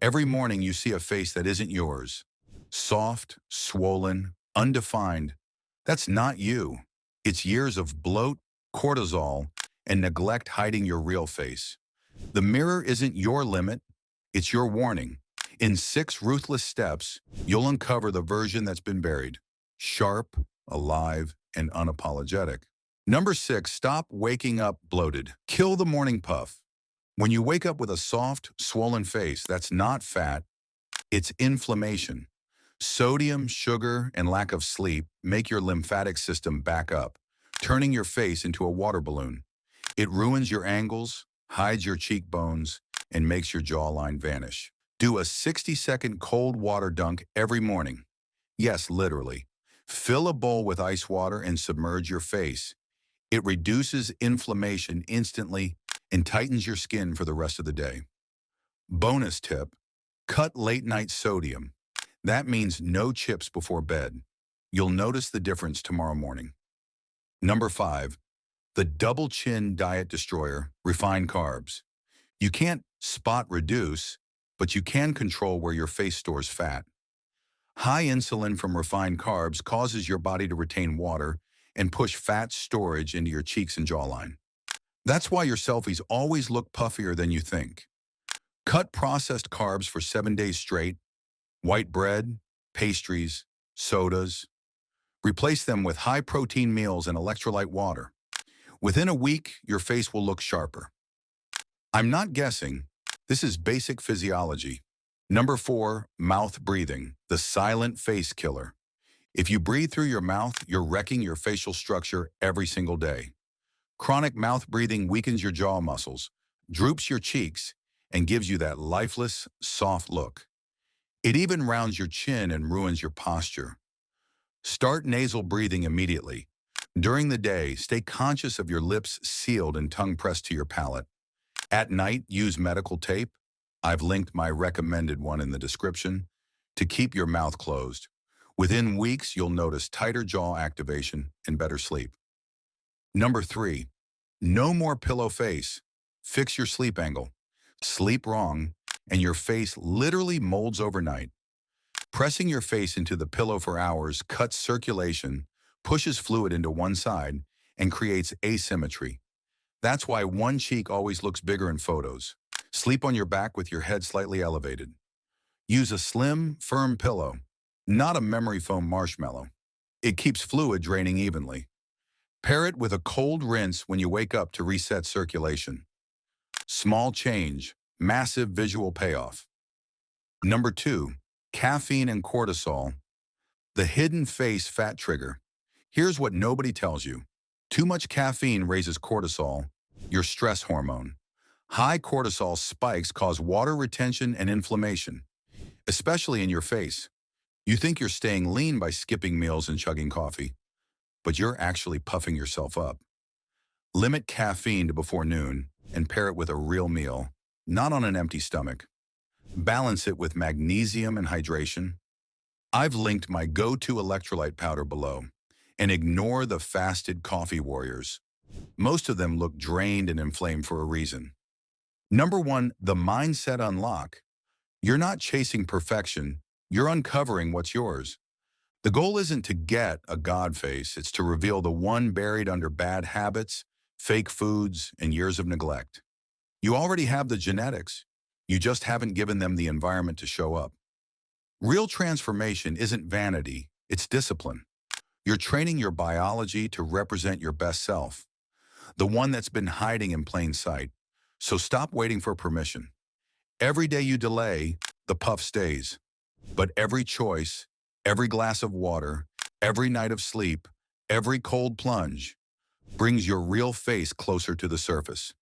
Every morning you see a face that isn't yours. Soft, swollen, undefined. That's not you. It's years of bloat, cortisol, and neglect hiding your real face. The mirror isn't your limit, it's your warning. In 6 ruthless steps, you'll uncover the version that's been buried. Sharp, alive, and unapologetic. Number 6, stop waking up bloated. Kill the morning puff. When you wake up with a soft, swollen face, that's not fat, it's inflammation. Sodium, sugar, and lack of sleep make your lymphatic system back up, turning your face into a water balloon. It ruins your angles, hides your cheekbones, and makes your jawline vanish. Do a 60-second cold water dunk every morning. Yes, literally. Fill a bowl with ice water and submerge your face. It reduces inflammation instantly and tightens your skin for the rest of the day. Bonus tip, cut late-night sodium. That means no chips before bed. You'll notice the difference tomorrow morning. Number 5, the double chin diet destroyer, refined carbs. You can't spot reduce, but you can control where your face stores fat. High insulin from refined carbs causes your body to retain water and push fat storage into your cheeks and jawline. That's why your selfies always look puffier than you think. Cut processed carbs for 7 days straight, white bread, pastries, sodas. Replace them with high-protein meals and electrolyte water. Within a week, your face will look sharper. I'm not guessing. This is basic physiology. Number 4, mouth breathing, the silent face killer. If you breathe through your mouth, you're wrecking your facial structure every single day. Chronic mouth breathing weakens your jaw muscles, droops your cheeks, and gives you that lifeless, soft look. It even rounds your chin and ruins your posture. Start nasal breathing immediately. During the day, stay conscious of your lips sealed and tongue pressed to your palate. At night, use medical tape. I've linked my recommended one in the description to keep your mouth closed. Within weeks, you'll notice tighter jaw activation and better sleep. Number 3, no more pillow face. Fix your sleep angle. Sleep wrong, and your face literally molds overnight. Pressing your face into the pillow for hours cuts circulation, pushes fluid into one side, and creates asymmetry. That's why one cheek always looks bigger in photos. Sleep on your back with your head slightly elevated. Use a slim, firm pillow, not a memory foam marshmallow. It keeps fluid draining evenly. Pair it with a cold rinse when you wake up to reset circulation. Small change, massive visual payoff. Number 2, caffeine and cortisol, the hidden face fat trigger. Here's what nobody tells you. Too much caffeine raises cortisol, your stress hormone. High cortisol spikes cause water retention and inflammation, especially in your face. You think you're staying lean by skipping meals and chugging coffee, but you're actually puffing yourself up. Limit caffeine to before noon and pair it with a real meal, not on an empty stomach. Balance it with magnesium and hydration. I've linked my go-to electrolyte powder below, and ignore the fasted coffee warriors. Most of them look drained and inflamed for a reason. Number 1, the mindset unlock. You're not chasing perfection, you're uncovering what's yours. The goal isn't to get a God face, it's to reveal the one buried under bad habits, fake foods, and years of neglect. You already have the genetics, you just haven't given them the environment to show up. Real transformation isn't vanity, it's discipline. You're training your biology to represent your best self, the one that's been hiding in plain sight. So stop waiting for permission. Every day you delay, the puff stays. But every choice, every glass of water, every night of sleep, every cold plunge brings your real face closer to the surface.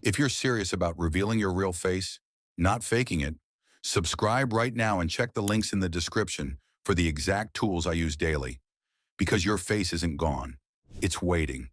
If you're serious about revealing your real face, not faking it, subscribe right now and check the links in the description for the exact tools I use daily. Because your face isn't gone, it's waiting.